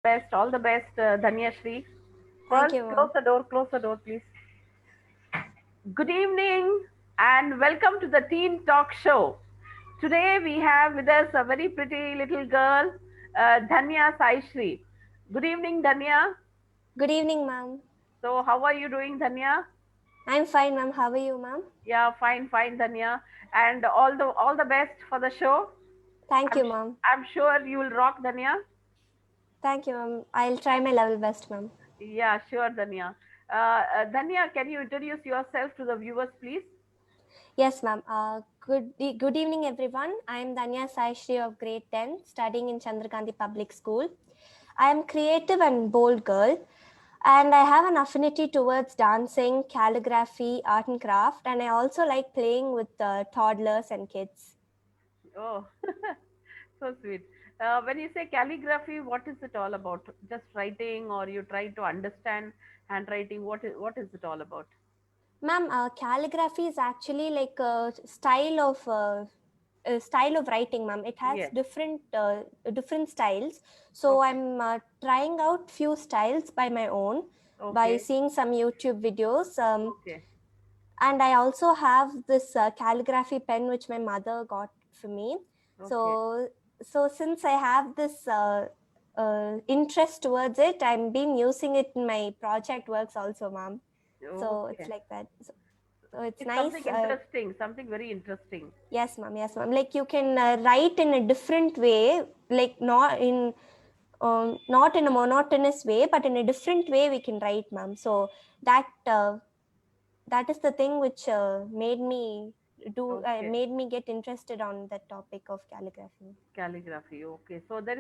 Best, all the best, Dhanya Shri. Thank First, you, ma'am. close the door, please. Good evening and welcome to the Teen Talk Show. Today we have with us a very pretty little girl, Dhanya Sai Shri. Good evening, Dhanya. Good evening, ma'am. So, how are you doing, Dhanya? I'm fine, ma'am. How are you, ma'am? Yeah, fine, fine, Dhanya. And all the best for the show. Thank I'm you, sh- ma'am. I'm sure you will rock, Dhanya. Thank you, ma'am. I'll try my level best, ma'am. Yeah, sure, Dhanya. Dhanya, can you introduce yourself to the viewers, please? Yes, ma'am. Good evening, everyone. I'm Danya Saishri of grade 10, studying in Chandrakandi Public School. I am creative and bold girl, and I have an affinity towards dancing, calligraphy, art and craft, and I also like playing with toddlers and kids. Oh, so sweet. When you say calligraphy, what is it all about? Just writing, or you try to understand handwriting? What is it all about? Ma'am, calligraphy is actually like a style of writing, ma'am. It has Yes. different styles. So Okay. I'm trying out few styles by my own by Okay. seeing some YouTube videos. Okay. And I also have this calligraphy pen which my mother got for me. Okay. So since I have this interest towards it, I'm been using it in my project works also, ma'am. So it's Okay. like that. So it's It's something nice. interesting. Something very interesting. Yes, ma'am. Yes, ma'am. Like you can write in a different way, like not in a monotonous way, but in a different way we can write, ma'am. So that that is the thing which Okay. made me get interested on the topic of calligraphy. Calligraphy. Okay. So there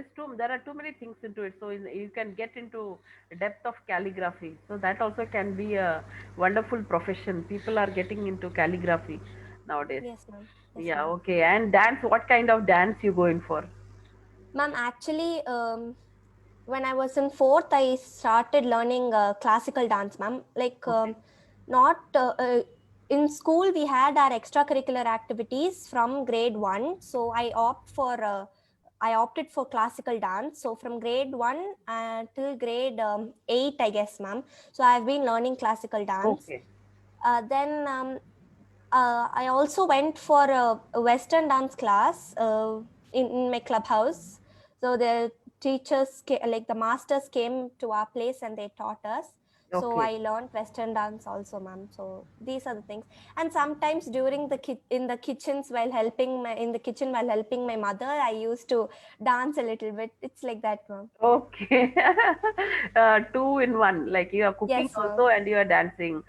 are too many things into it. So you can get into depth of calligraphy. So that also can be a wonderful profession. People are getting into calligraphy nowadays. Yes, ma'am. Yes, Yeah. ma'am. Okay. And dance. What kind of dance you going for? Ma'am, actually, when I was in fourth, I started learning classical dance, ma'am. Like, Okay. not in school, we had our extracurricular activities from grade one. So I opted for classical dance. So from grade one till grade eight, I guess, ma'am. So I've been learning classical dance. Okay. Then I also went for a Western dance class in my clubhouse. So the like the masters came to our place and they taught us. So Okay. I learned Western dance also, ma'am. So these are the things. And sometimes during in the kitchens while helping in the kitchen while helping my mother, I used to dance a little bit. It's like that, ma'am. Okay. Two in one. Like you are cooking Yes, also ma'am. and you are dancing.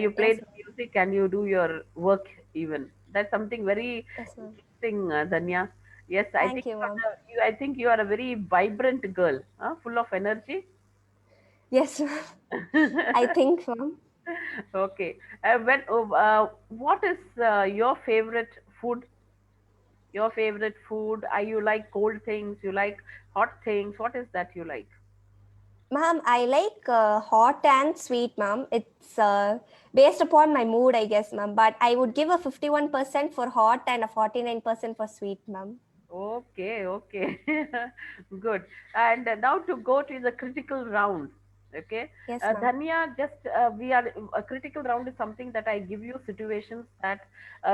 You play Yes, the ma'am. music and you do your work even. That's something very Yes, ma'am. interesting, Danya. Yes, I Thank think you, ma'am. I think you are a very vibrant girl, full of energy. Yes, ma'am. I think, ma'am. Okay. What is your favorite food? Your favorite food? Are you like cold things? You like hot things? What is that you like? Ma'am, I like hot and sweet, ma'am. It's based upon my mood, I guess, ma'am. But I would give a 51% for hot and a 49% for sweet, ma'am. Okay, okay. Good. And now to go to the critical round. Okay. Yes, ma'am. Dhanya, just we are a critical round is something that I give you situations that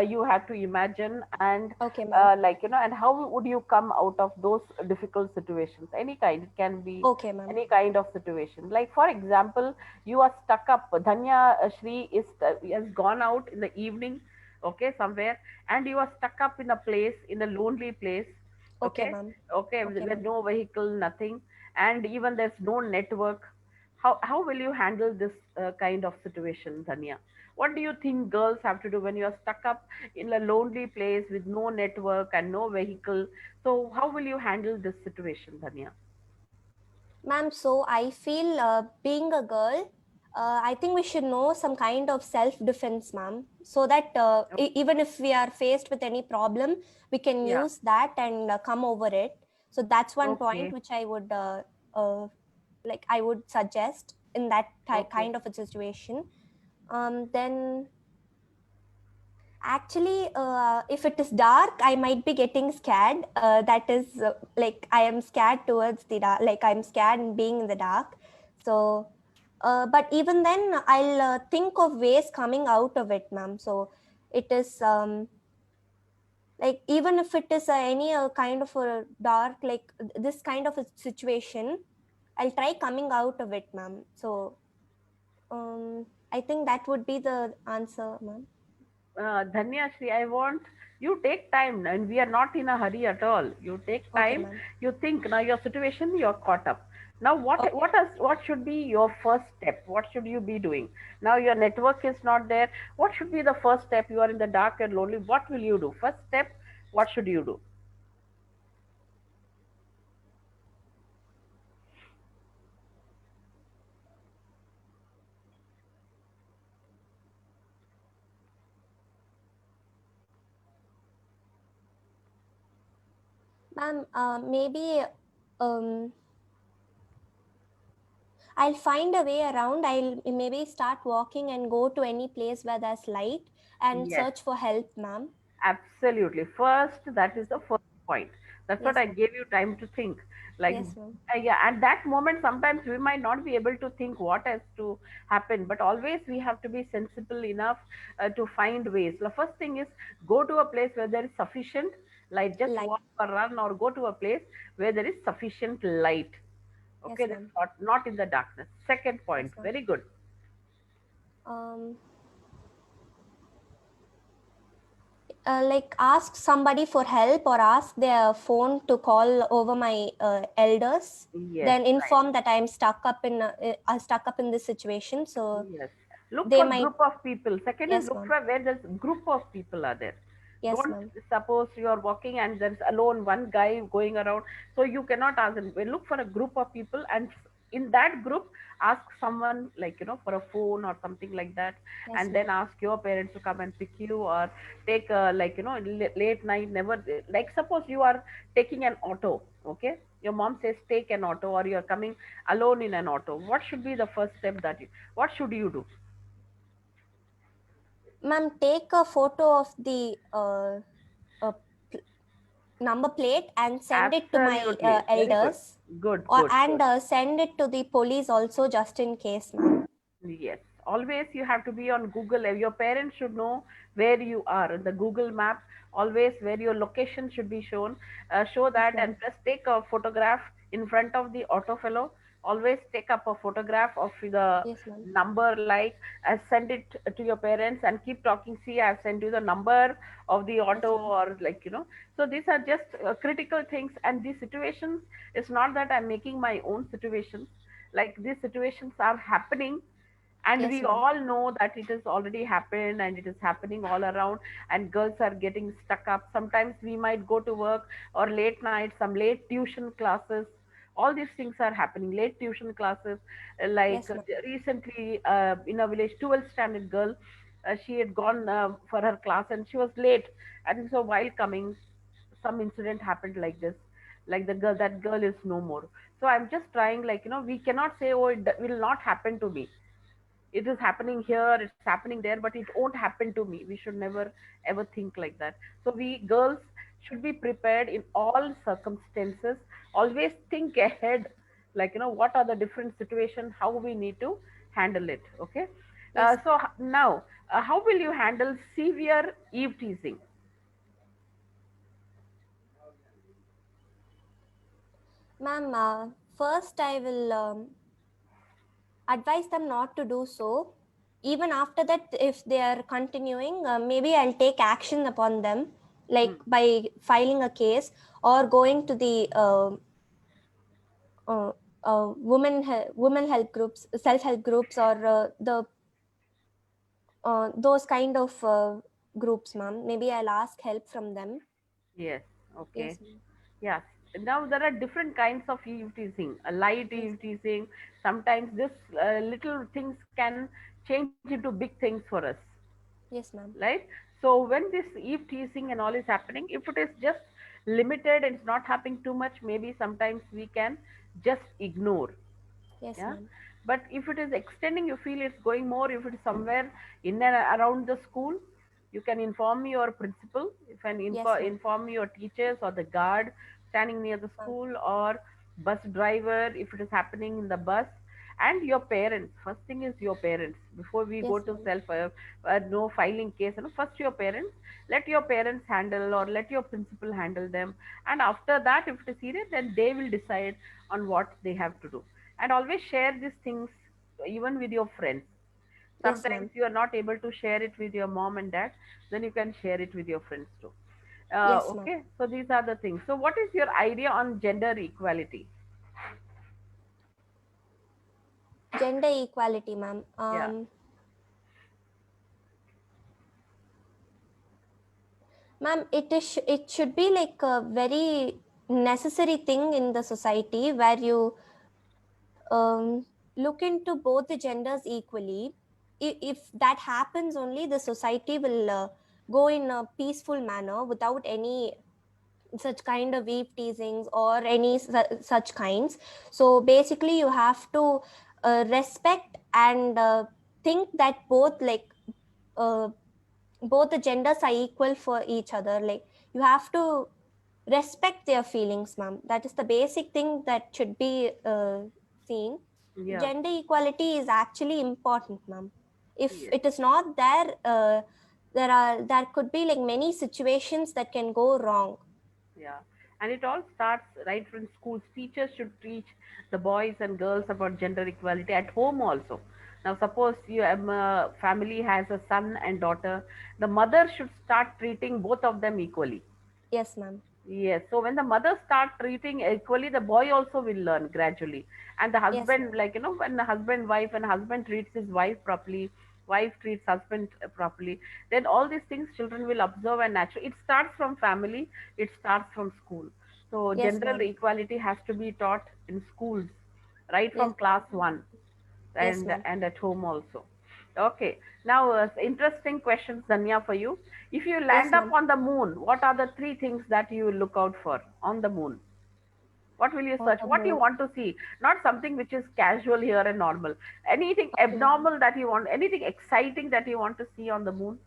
you have to imagine and Okay, ma'am. and how would you come out of those difficult situations? Any kind. It can be Okay, ma'am. any kind of situation. Like for example, you are stuck up. Dhanya Shri has gone out in the evening, okay, somewhere, and you are stuck up in a place, in a lonely place, Okay, okay, ma'am. okay, Okay, with ma'am. no vehicle, nothing, and even there's no network. How will you handle this kind of situation, Dhanya? What do you think girls have to do when you are stuck up in a lonely place with no network and no vehicle? So how will you handle this situation, Dhanya? Ma'am, so I feel being a girl, I think we should know some kind of self-defense, ma'am, so that even if we are faced with any problem, we can Yeah. use that and come over it. So that's one point Okay. which uh, I would suggest in that Okay. kind of a situation. Then Actually, if it is dark, I might be getting scared. That is like I am scared towards the dark. Like I'm scared in being in the dark. So, but even then, I'll think of ways coming out of it, ma'am. So it is like even if it is any kind of a dark, like this kind of a situation, I'll try coming out of it, ma'am. So I think that would be the answer, ma'am. Dhanya Shri, I want you take time, and we are not in a hurry at all. You take Okay, time, ma'am. you think now your situation, you're caught up. Now, what should be your first step? What should you be doing? Now your network is not there. What should be the first step? You are in the dark and lonely. What will you do? First step, what should you do? Ma'am, maybe um, I'll find a way around. I'll maybe start walking and go to any place where there's light and Yes. search for help, ma'am. Absolutely. First, that is the first point. That's what Yes, I ma'am. gave you time to think. Like, Yes, ma'am. yeah, at that moment, sometimes we might not be able to think what has to happen, but always we have to be sensible enough to find ways. The first thing is go to a place where there is sufficient light. Just Light. walk or run or go to a place where there is sufficient light. Okay, Yes, that's ma'am. not in the darkness. Second point, Yes, ma'am. very good. Um, like ask somebody for help or ask their phone to call over my elders. Yes, Then right. inform that I'm stuck up in this situation. So Yes. Look they for might. group of people. Second is Yes, look ma'am. for where there's group of people are there. Yes, Don't ma'am. suppose you're walking and there's alone one guy going around. So you cannot ask them. Well, look for a group of people and in that group ask someone like for a phone or something like that, Yes, and then ma'am. ask your parents to come and pick you or take a like late night never like suppose you are taking an auto. Okay, your mom says take an auto or you're coming alone in an auto. What should be the first step that you what should you do? Ma'am, take a photo of the uh, pl- number plate and send it to my Absolutely. Very good. elders, Good, or good, and good. send it to the police also, just in case, ma'am. Yes. Always you have to be on Google. Your parents should know where you are. The Google map, always where your location should be shown. Show Yes, that ma'am. and just take a photograph in front of the auto fellow. Always take up a photograph of the Yes, ma'am. number, like send it to your parents and keep talking. See, I've sent you the number of the Yes, auto, ma'am. or So these are just critical things, and these situations, it's not that I'm making my own situations. Like these situations are happening, and Yes, we ma'am. all know that it has already happened and it is happening all around, and girls are getting stuck up. Sometimes we might go to work or late night, some late tuition classes. All these things are happening, late tuition classes. Like Yes, ma'am. recently in a village, 12th standard girl, she had gone for her class and she was late, and so while coming, some incident happened like this. Like that girl is no more. So I'm just trying, like we cannot say, oh, it will not happen to me. It is happening here, it's happening there, but it won't happen to me. We should never ever think like that. So we girls should be prepared in all circumstances. Always think ahead, like what are the different situations, how we need to handle it. Okay. Yes, Now, how will you handle severe eve teasing? ma'am. First, I will advise them not to do so. Even after that, if they are continuing, maybe I'll take action upon them, like Hmm. by filing a case or going to the uh, women help groups, self help groups, or the those kind of groups, ma'am. Maybe I'll ask help from them. Yes. Okay. Yes, ma'am. Yes. Now there are different kinds of eve teasing. A light Yes, eve teasing. Sometimes this little things can change into big things for us, yes, ma'am. right? So when this eve teasing and all is happening, if it is just limited and it's not happening too much, maybe sometimes we can just ignore. Yes, Yeah. ma'am. But if it is extending, you feel it's going more. If it is somewhere in and around the school, You can inform your principal, you can Yes, ma'am. inform your teachers or the guard standing near the Ma'am. school, or bus driver if it is happening in the bus, and your parents. First thing is your parents. Before we go Yes, to ma'am. self no filing case, first your parents. Let your parents handle, or let your principal handle them, and after that, if it is serious, then they will decide on what they have to do. And always share these things even with your friends. Yes, Sometimes ma'am. you are not able to share it with your mom and dad, then you can share it with your friends too. Yes, ma'am. Okay, so these are the things. So what is your idea on gender equality? Gender equality, ma'am. Yeah. Ma'am, it should be like a very necessary thing in the society where you look into both the genders equally. If that happens, only the society will go in a peaceful manner without any such kind of eve teasings or any such kinds. So basically, you have to respect and think that uh, both the genders are equal for each other. Like, you have to respect their feelings, ma'am. That is the basic thing that should be seen. Yeah. Gender equality is actually important, ma'am. If Yes. it is not there, there could be like many situations that can go wrong. Yeah, and it all starts right from schools. Teachers should teach the boys and girls about gender equality at home also. Now, suppose you family has a son and daughter, the mother should start treating both of them equally. Yes, ma'am. Yes, so when the mother start treating equally, the boy also will learn gradually. And the Yes, husband, ma'am. like, when the husband, wife, and husband treats his wife properly, wife treats husband properly, then all these things children will observe and naturally. It starts from family, it starts from school. So Yes, gender ma'am. equality has to be taught in schools, right Yes, from class one, yes, ma'am. and at home also. Okay, now interesting questions, Danya, for you. If you Yes, land up ma'am. on the moon, what are the three things that you will look out for on the moon? What will you On search? the What you moon. want to see? Not something which is casual here and normal. Anything Okay. abnormal that you want, anything exciting that you want to see on the moon?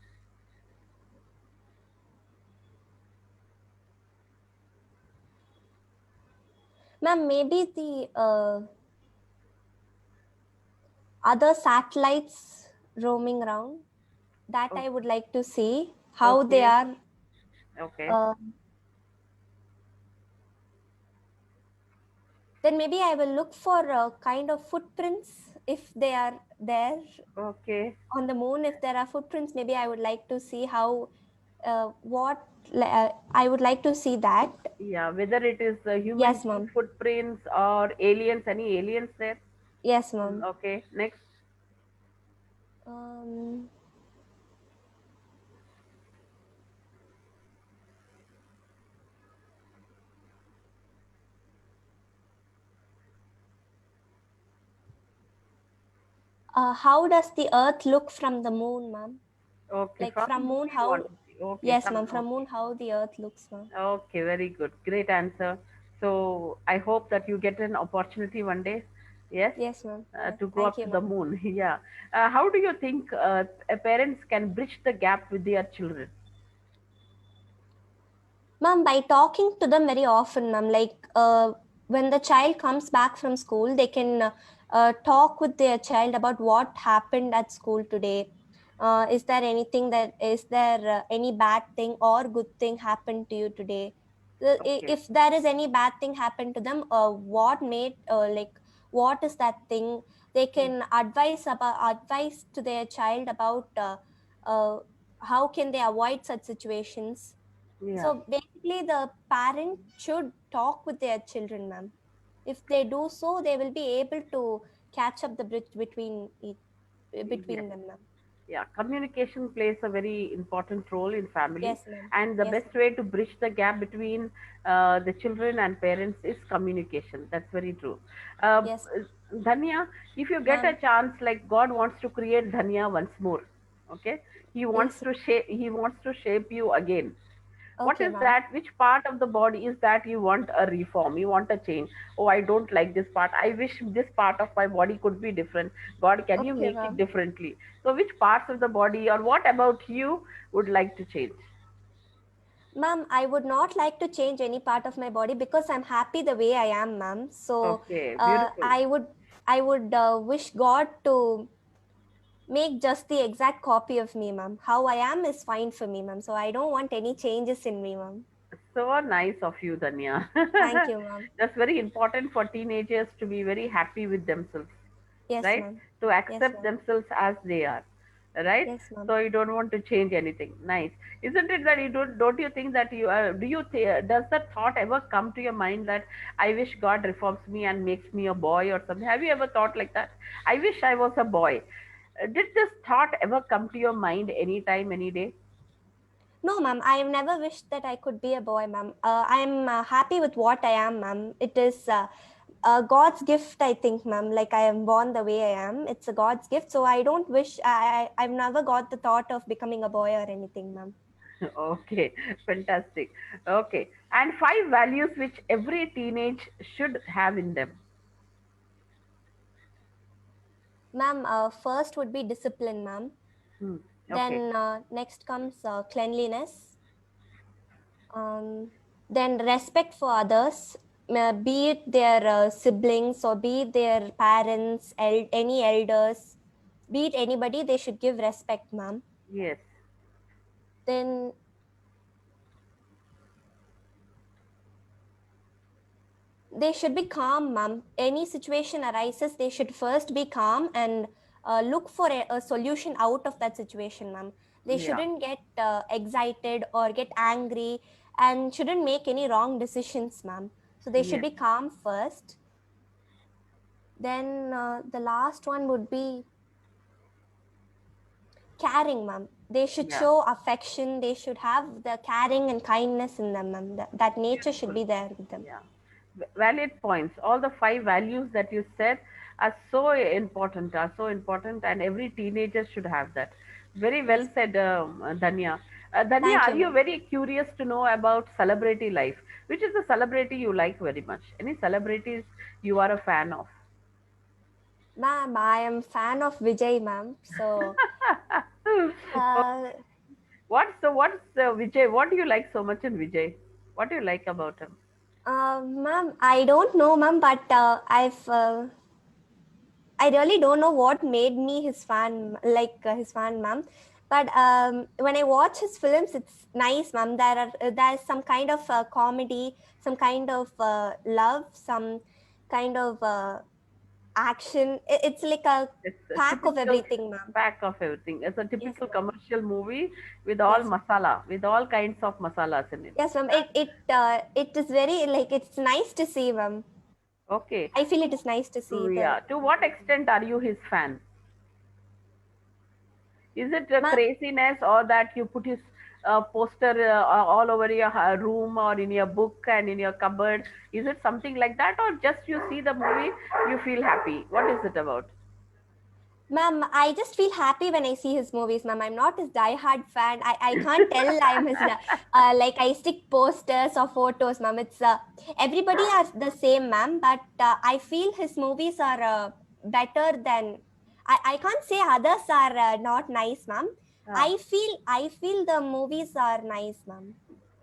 Ma'am, maybe the other satellites roaming around, that Oh, I would like to see how they okay, are. okay. Uh, then maybe I will look for kind of footprints if they are there Okay. on the moon. If there are footprints, maybe I would like to see how what I would like to see that. Yeah, whether it is human Yes, being ma'am. footprints or aliens, any aliens there? Yes, ma'am. Okay, next. Um, how does the Earth look from the moon, ma'am? Okay, Like from from moon moon, you want how? to see. Okay, Yes, ma'am. From moon, okay. how the Earth looks, ma'am. Okay, very good. Great answer. So I hope that you get an opportunity one day, yes, Yes, ma'am. Yes. to go Thank up you, to the ma'am. moon. Yeah. How do you think parents can bridge the gap with their children? Ma'am, by talking to them very often, ma'am, like when the child comes back from school, they can talk with their child about what happened at school today. Is there any bad thing or good thing happened to you today? Okay. If there is any bad thing happened to them, what is that thing? They Mm. can advise to their child about uh, how can they avoid such situations. Yeah. So basically, the parent should talk with their children, ma'am. If they do so, they will be able to catch up the bridge Yes. between them, ma'am. Yeah, communication plays a very important role in family, Yes, ma'am. and the Yes, best ma'am. way to bridge the gap between the children and parents is communication. That's very true. Uh, Yes, Dhanya, if you get a ma'am. chance, like God wants to create Dhanya once more, okay? He wants Yes, to shape. He wants to shape you again. What Okay, is ma'am. that? Which part of the body is that you want a reform? You want a change? Oh, I don't like this part. I wish this part of my body could be different. God, can you Okay, make it ma'am. differently? So, which parts of the body or what about you would like to change? Ma'am, I would not like to change any part of my body because I'm happy the way I am, ma'am. So Okay, uh, beautiful. I would I would wish God to make just the exact copy of me, ma'am. How I am is fine for me, ma'am. So I don't want any changes in me, ma'am. So nice of you, Danya. Thank you, ma'am. That's very important for teenagers to be very happy with themselves, Yes, right? ma'am. To Yes, accept ma'am. themselves as they are, right? Yes, So ma'am. you don't want to change anything. Nice, isn't it? That you don't you think that you are? Does that thought ever come to your mind that I wish God reforms me and makes me a boy or something? Have you ever thought like that? I wish I was a boy. Did this thought ever come to your mind anytime, any day? No, ma'am. I have never wished that I could be a boy, ma'am. I'm happy with what I am, ma'am. It is God's gift, I think, ma'am. Like I am born the way I am. It's a God's gift. So I don't wish. I've never got the thought of becoming a boy or anything, ma'am. Okay, fantastic. Okay, and five values which every teenage should have in them. Ma'am, first would be discipline, ma'am. Hmm. Okay. Then next comes cleanliness. Um, then respect for others, be it their siblings or be it their parents, any elders, be it anybody, they should give respect, ma'am. Yes. Then they should be calm, ma'am. Any situation arises, they should first be calm and look for a solution out of that situation, ma'am. They Yeah. shouldn't get excited or get angry and shouldn't make any wrong decisions, ma'am. So they should Yes. be calm first. Then the last one would be caring, ma'am. They should Yeah. show affection. They should have the caring and kindness in them, ma'am. That nature should Beautiful. be there with them. Yeah. Valid points. All the five values that you said are so important, and every teenager should have that. Very well Yes. said, Danya. Danya, Thank are you, you ma'am. very curious to know about celebrity life? Which is the celebrity you like very much? Any celebrities you are a fan of? Ma'am, I am fan of Vijay, ma'am. So, uh, What's Vijay? What do you like so much in Vijay? What do you like about him? ma'am, I don't know, ma'am, but I really don't know what made me his fan, like his fan, ma'am. But when I watch his films, it's nice, ma'am. There's some kind of comedy, some kind of love, some kind of action. It's like a It's a pack of typical everything, ma'am. pack of everything. It's a Yes, typical ma'am. commercial movie with all Yes, ma'am. masala, with all kinds of masalas in it. Yes, ma'am. It is very like it's nice to see, ma'am. Okay. I feel it is nice to see the. Yeah. To what extent are you his fan? Is it a Ma'am, craziness or that you put his poster all over your room or in your book and in your cupboard? Is it something like that, or just you see the movie, you feel happy? What is it about? Ma'am, I just feel happy when I see his movies, ma'am. I'm not his die-hard fan. I can't tell I'm his like I stick posters or photos, ma'am. It's everybody are the same, ma'am. But I feel his movies are better than. I can't say others are not nice, ma'am. Ah. I feel the movies are nice, ma'am.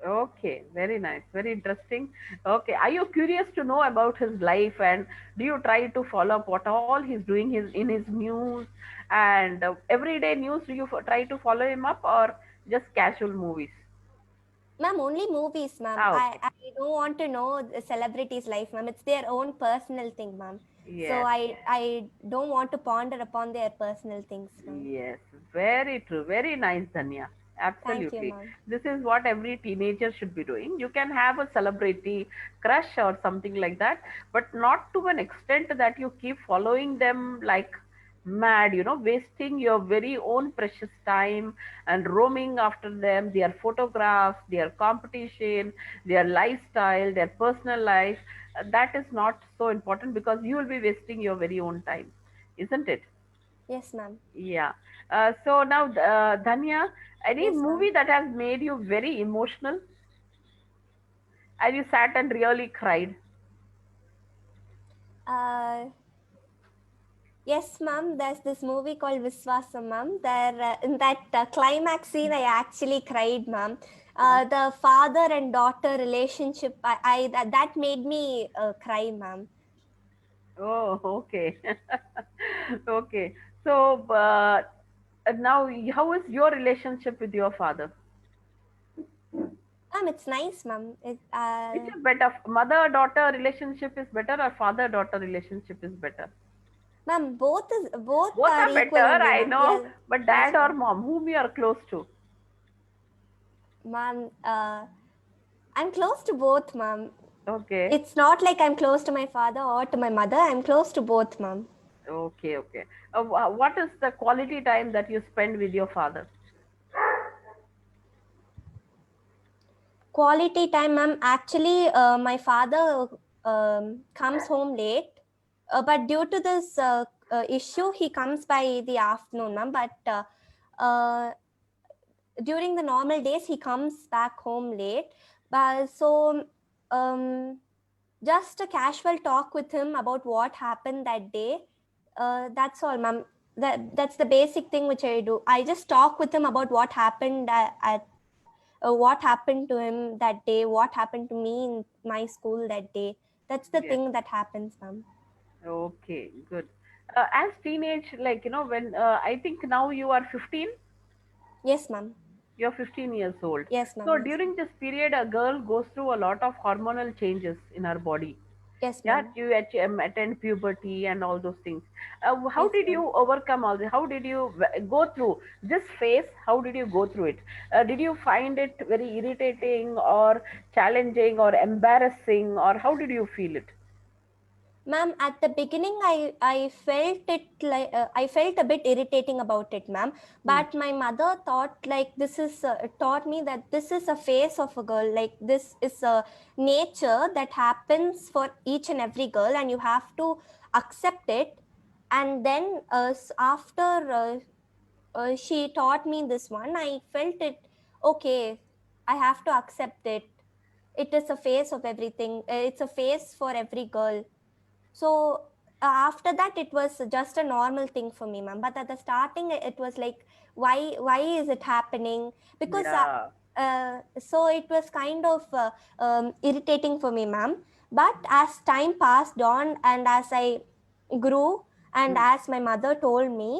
Okay, very nice, very interesting. Okay, are you curious to know about his life and do you try to follow up what all he's doing his in his news and everyday news? Do you try to follow him up or just casual movies? Ma'am, only movies, ma'am. Ah, I, okay. I don't want to know the celebrities' life, ma'am. It's their own personal thing, ma'am. So Yes, I don't want to ponder upon their personal things, ma'am. yes, very true. Very nice, Dhanya. Thank you, Absolutely. ma'am. This is what every teenager should be doing. You can have a celebrity crush or something like that, but not to an extent that you keep following them like mad, wasting your very own precious time and roaming after them, their photographs, their competition, their lifestyle, their personal life. That is not so important because you will be wasting your very own time, isn't it? Yes, ma'am. Yeah. So now, Dhanya, any Yes, movie ma'am. that has made you very emotional? And you sat and really cried. Uh, yes, ma'am. There's this movie called Viswasam, ma'am. There, in that climax scene, I actually cried, ma'am. The father and daughter relationship, that made me cry, ma'am. Oh, okay. Okay. So, now, how is your relationship with your father? It's nice, ma'am. Which is better? Mother-daughter relationship is better, or father-daughter relationship is better? Ma'am, both Both are are better, equal only, I ma'am. know, Yes, but yes, dad or ma'am. mom, whom you are close to? Ma'am, I'm close to both, ma'am. Okay, It's not like I'm close to my father or to my mother. I'm close to both, ma'am. okay, okay. What is the quality time that you spend with your father? Quality time, ma'am. Actually, my father comes home late, but due to this issue, he comes by the afternoon, ma'am. But uh, during the normal days, he comes back home late. But so, um, just a casual talk with him about what happened that day. That's all, ma'am. That's the basic thing which I do. I just talk with him about what happened at what happened to him that day, what happened to me in my school that day. That's the Yes. thing that happens, ma'am. Okay, good. As teenage, like, when I think now you are 15, Yes, ma'am. you're 15 years old. Yes, ma'am. So Yes, during this period, a girl goes through a lot of hormonal changes in her body. yes, Yeah, ma'am. you attend puberty and all those things. How Yes, did ma'am. you overcome all this? How did you go through this phase? How did you go through it? Did you find it very irritating or challenging or embarrassing, or how did you feel it? Ma'am, at the beginning, I felt it like I felt a bit irritating about it, ma'am. Hmm. But my mother thought like this is taught me that this is a phase of a girl. Like this is a nature that happens for each and every girl, and you have to accept it. And then after she taught me this one, I felt it okay. I have to accept it. It is a phase of everything. It's a phase for every girl. So after that, it was just a normal thing for me, ma'am. But at the starting, it was like, why is it happening? Because Yeah. so it was kind of irritating for me, ma'am. But as time passed on, and as I grew, and Hmm. as my mother told me,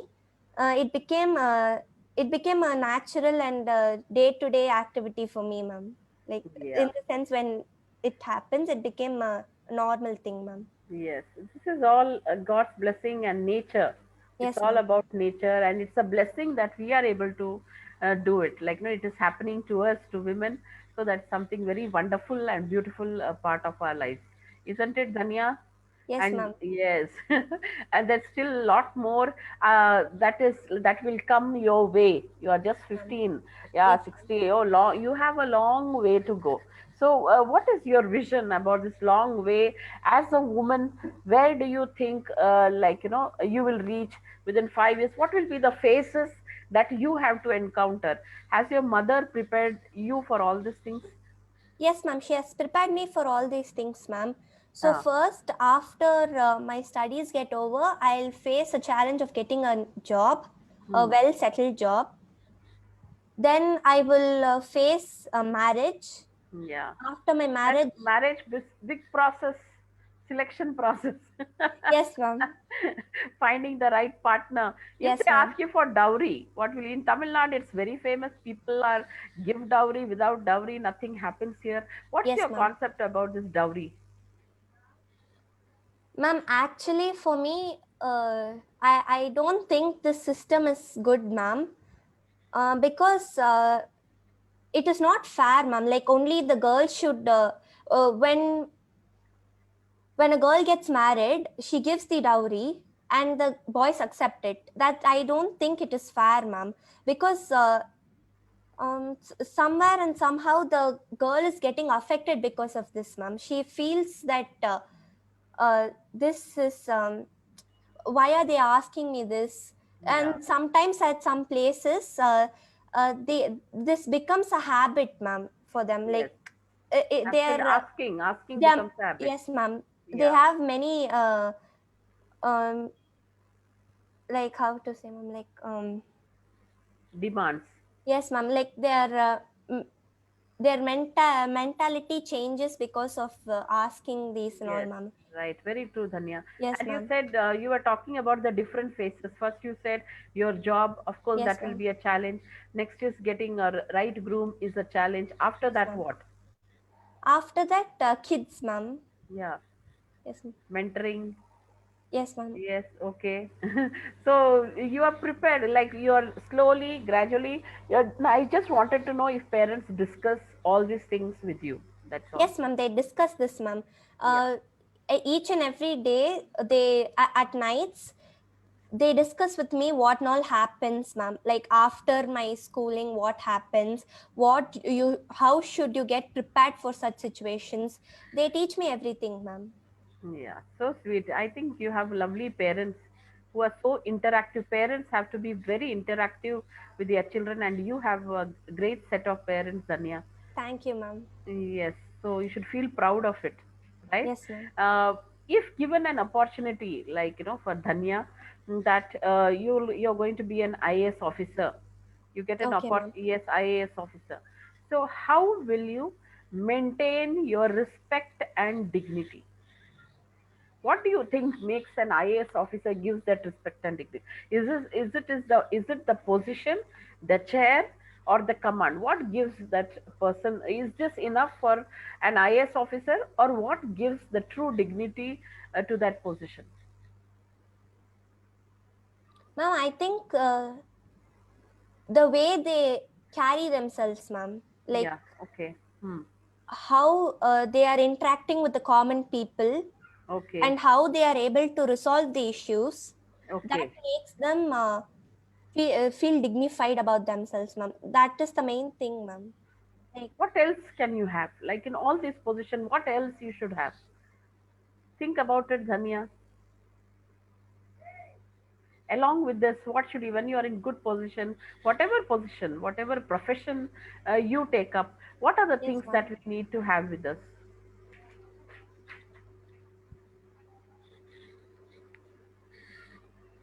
uh, it became uh, it became a natural and day-to-day activity for me, ma'am. Like in Yeah. the sense when it happens, it became a normal thing, ma'am. Yes, this is all God's blessing and nature. It's Yes, all ma'am. about nature, and it's a blessing that we are able to do it. Like, it is happening to us, to women. So that's something very wonderful and beautiful part of our lives, isn't it, Danya? Yes, And ma'am. yes, and there's still a lot more that will come your way. You are just Ma'am. 15, yeah, Yes, ma'am. 60. Oh, long, you have a long way to go. So what is your vision about this long way as a woman? Where do you think, you will reach within 5 years? What will be the phases that you have to encounter? Has your mother prepared you for all these things? Yes, ma'am. She has prepared me for all these things, ma'am. So Ah, first, after my studies get over, I'll face a challenge of getting a job, a hmm. well-settled job. Then I will face a marriage. Yeah. After my And marriage, marriage, big process, selection process. yes, ma'am. Finding the right partner. If Yes, they ma'am. ask you for dowry, what will in Tamil Nadu? It's very famous. People are give dowry. Without dowry, nothing happens here. What's Yes, your ma'am. concept about this dowry? Ma'am, actually, for me, I don't think this system is good, ma'am. Because it is not fair, ma'am. Like only the girl should uh, when when a girl gets married, she gives the dowry and the boys accept it. That I don't think it is fair, ma'am. Because somewhere and somehow the girl is getting affected because of this, ma'am. She feels that this is why are they asking me this? Yeah. And sometimes at some places, this becomes a habit, ma'am, for them. Yes. Like Have they been are asking they are, becomes a habit. yes, ma'am. They Yeah, have many um like how to say, ma'am, like demands. yes, ma'am, like their mentality changes because of asking these and all, Yes, ma'am. right. Very true, Dhanya. Yes, And you ma'am. said you were talking about the different phases. First, you said your job, of course, Yes, that will ma'am. be a challenge. Next is getting a right groom is a challenge. After Yes, that, ma'am. what? After that, kids, ma'am. Yeah, Yes, ma'am. mentoring. Yes, ma'am. Yes, okay. So you are prepared, like you are slowly, gradually. I just wanted to know if parents discuss all these things with you. That's all. Yes, ma'am. They discuss this, ma'am. Yeah. Each and every day, at nights, they discuss with me what all happens, ma'am. Like after my schooling, what happens, how should you get prepared for such situations. They teach me everything, ma'am. Yeah, so sweet. I think you have lovely parents who are so interactive. Parents have to be very interactive with their children, and you have a great set of parents, Danya. Thank you, ma'am. Yes, so you should feel proud of it, right? Yes, ma'am. Uh, if given an opportunity, like for Dhanya, that you're going to be an IAS officer, you get an Okay, ma'am. yes, IAS officer. So how will you maintain your respect and dignity? What do you think makes an IAS officer gives that respect and dignity? Is it the position, the chair, or the command? What gives that person? Is this enough for an IAS officer, or what gives the true dignity to that position? Ma'am, I think the way they carry themselves, ma'am, like Yeah. Okay. Hmm. how they are interacting with the common people Okay. and how they are able to resolve the issues, that Okay. makes them feel dignified about themselves, ma'am. That is the main thing, ma'am. Like, What else can you have? Like in all this position, what else you should have? Think about it, Dhanya. Along with this, what should you, when you are in good position, whatever profession you take up, what are the yes, things ma'am. that we need to have with us?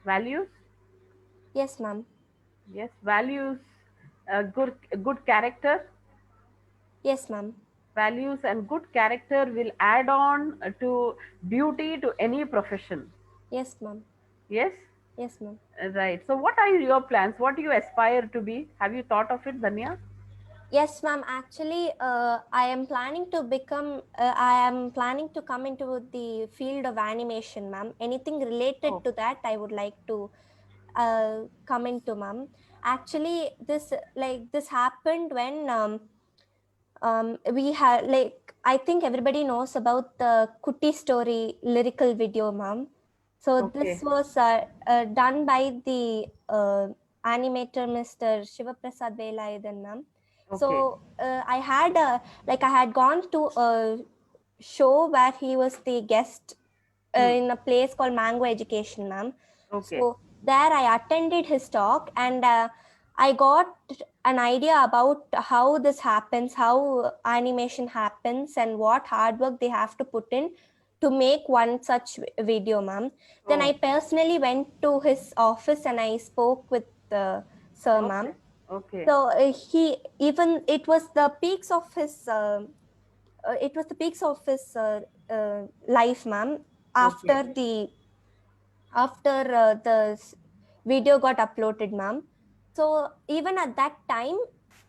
Values. Yes, ma'am. Yes, values. Good character. Yes, ma'am. Values and good character will add on to beauty to any profession. Yes, ma'am. Yes. Yes, ma'am. Right, so what are your plans? What do you aspire to be? Have you thought of it, Danya? Yes, ma'am. Actually, I am planning to come into the field of animation, ma'am. Anything related Oh, to that, I would like to come into, ma'am. Actually, this happened when we had, like, I think everybody knows about the Kutti Story lyrical video, ma'am. So this okay, was done by the animator Mr. Shivaprasad Velayudan, ma'am. okay, So I had gone to a show where he was the guest hmm. in a place called Mango Education, ma'am. Okay, So there I attended his talk, and I got an idea about how this happens, how animation happens, and what hard work they have to put in to make one such video, ma'am. Then I oh, personally went to his office and I spoke with the sir, okay, ma'am. okay, So he even it was the peaks of his life, ma'am. okay, After the video got uploaded, ma'am. So even at that time,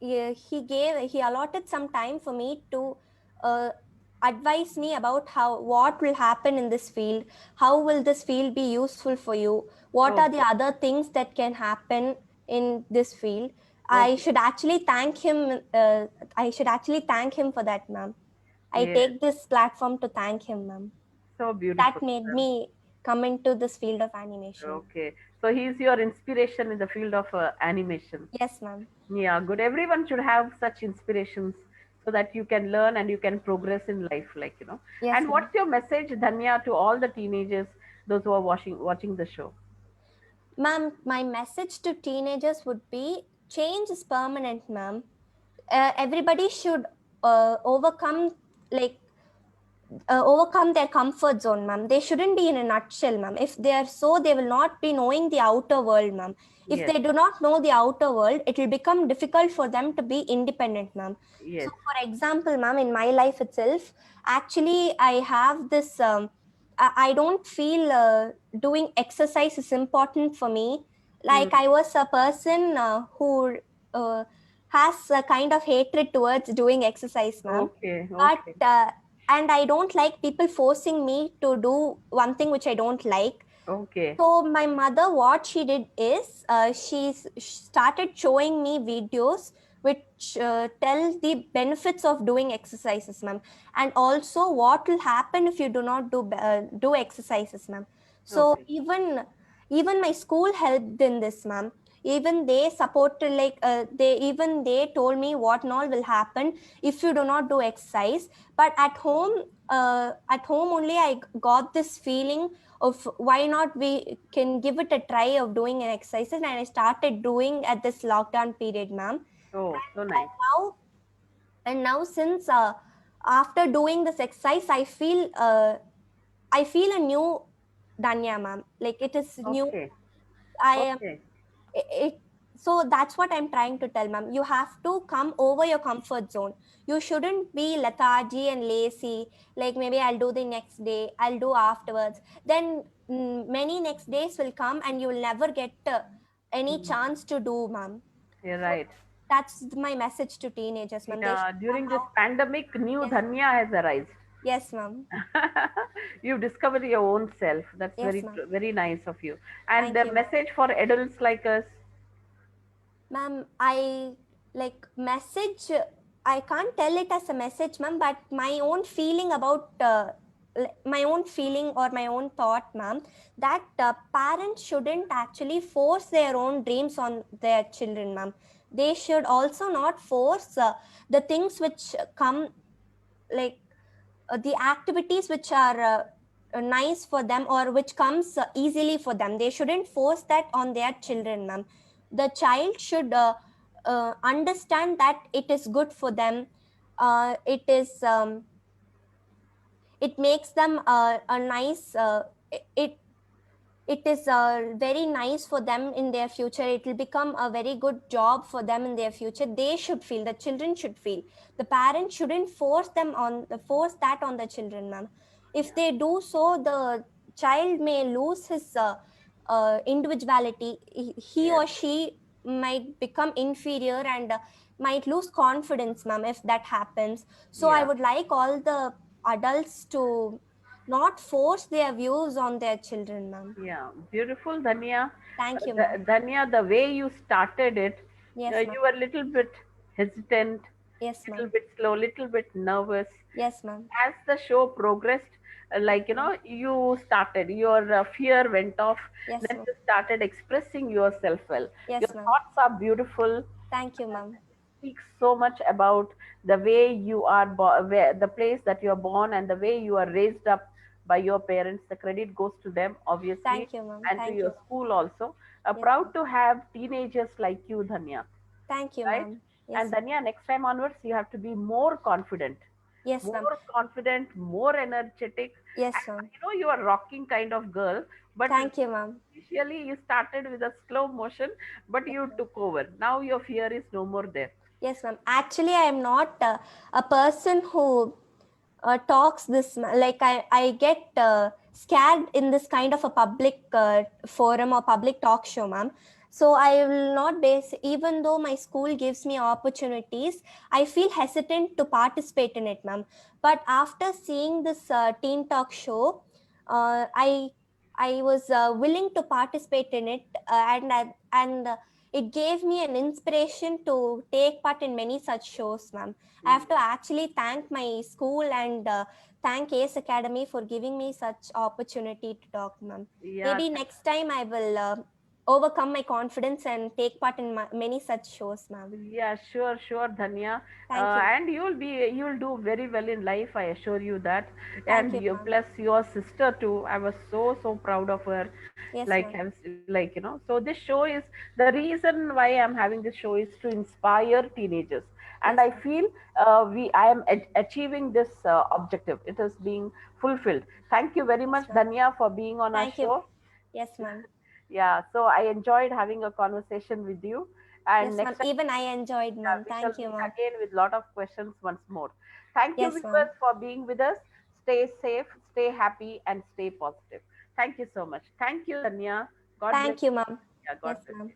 he allotted some time for me to uh, advise me about how what will happen in this field, how will this field be useful for you, what oh, are the other things that can happen in this field. I okay, should actually thank him. I should actually thank him for that, ma'am. I yes, take this platform to thank him, ma'am. so That beautiful. made me come into this field of animation. Okay, so he's your inspiration in the field of animation. Yes, ma'am. Yeah, good. Everyone should have such inspirations so that you can learn and you can progress in life, like. Yes, And ma'am. what's your message, Dhanya, to all the teenagers, those who are watching the show? Ma'am, my message to teenagers would be change is permanent, ma'am. Everybody should overcome, like overcome their comfort zone, ma'am. They shouldn't be in a nutshell, ma'am. If they are so, they will not be knowing the outer world, ma'am. If Yes, they do not know the outer world, it will become difficult for them to be independent, ma'am. So yes. for example, ma'am, in my life itself, actually I have this I don't feel doing exercise is important for me. Hmm. Like I was a person who uh, has a kind of hatred towards doing exercise, ma'am. Okay, But okay, and I don't like people forcing me to do one thing which I don't like. okay, So my mother, what she did is she started showing me videos which tell the benefits of doing exercises, ma'am, and also what will happen if you do not do exercises, ma'am. So okay. even my school helped in this, ma'am. Even they supported, like they told me what and all will happen if you do not do exercise. But at home only I got this feeling of why not we can give it a try of doing an exercise, and I started doing at this lockdown period, ma'am. Oh, so And nice. now since after doing this exercise, I feel a new Danya, ma'am. Like it is new. Okay, I am okay. it, so that's what I'm trying to tell, ma'am. You have to come over your comfort zone. You shouldn't be lethargy and lazy, like maybe I'll do the next day, I'll do afterwards. Then many next days will come and you will never get any Hmm. chance to do, ma'am. You're So right. that's my message to teenagers, ma'am. They Yeah, should during this somehow. pandemic, new Yes, Dhanya has arisen. yes, ma'am. You've discovered your own self. That's Yes, ma'am. very nice of you. And Thank the you, ma'am. message for adults like us. Ma'am, I like message. I can't tell it as a message, ma'am, but my own feeling about my own feeling or my own thought, ma'am, that parents shouldn't actually force their own dreams on their children, ma'am. They should also not force the things which come, like the activities which are nice for them or which comes easily for them. They shouldn't force that on their children, ma'am. The child should understand that it is good for them. It is it makes them a nice it it is very nice for them in their future. It will become a very good job for them in their future. They should feel, the children should feel. The parents shouldn't force that on the children, ma'am. If Yeah, they do so, the child may lose his individuality. He yes, or she might become inferior and might lose confidence, ma'am, if that happens. So I yeah, would like all the adults to not force their views on their children, ma'am. yeah. Beautiful, Dhanya. Thank you, ma'am. Dhanya, the way you started it, Yes, ma'am. you were a little bit hesitant, Yes, little ma'am. bit slow, little bit nervous. Yes, ma'am. As the show progressed, Yes, like ma'am. you started, your fear went off. Yes, Then ma'am. you started expressing yourself well. Your Yes, ma'am. thoughts are beautiful. Thank you, ma'am. Speaks so much about the way you are where the place that you are born and the way you are raised up by your parents. The credit goes to them, obviously, Thank you, ma'am. and to Thank you, your ma'am. school also. Yes, Proud ma'am. to have teenagers like you, Dhanya, Thank you, right? ma'am. And Yes, ma'am. Dhanya, next time onwards you have to be more confident, Yes, ma'am. more energetic. Yes, And ma'am. you are rocking kind of girl, but Thank you, ma'am. initially you started with a slow motion, but Yes, you ma'am. took over. Now your fear is no more there. Yes, ma'am. Actually, I am not a person who talks this like I get scared in this kind of a public forum or public talk show, ma'am. So I will not base, even though my school gives me opportunities, I feel hesitant to participate in it, ma'am. But after seeing this teen talk show, I was willing to participate in it, and it gave me an inspiration to take part in many such shows, ma'am. I have to actually thank my school and thank ACE Academy for giving me such opportunity to talk, ma'am. Yeah, Maybe next time I will overcome my confidence and take part in many such shows, ma'am. Yeah, sure, Dhanya. Thank you. And you'll do very well in life, I assure you that. Thank And you, you ma'am. plus your sister too. I was so proud of her. Yes, Like, ma'am. so this show is the reason why I'm having this show is to inspire teenagers, and Yes, I ma'am. feel I am achieving this objective. It is being fulfilled. Thank you very Yes, much, ma'am. Dhanya, for being on our Thank you. show. Yes, ma'am. Yeah, so I enjoyed having a conversation with you, and Yes, ma'am. next time, Even I enjoyed, yeah, ma'am. we shall Thank you, meet ma'am. again with lot of questions once more. Thank you, Yes, ma'am. viewers, for being with us. Stay safe, stay happy, and stay positive. Thank you so much. Thank you, Danya. God bless Thank you, you. ma'am. Yeah, God Yes, bless ma'am. you.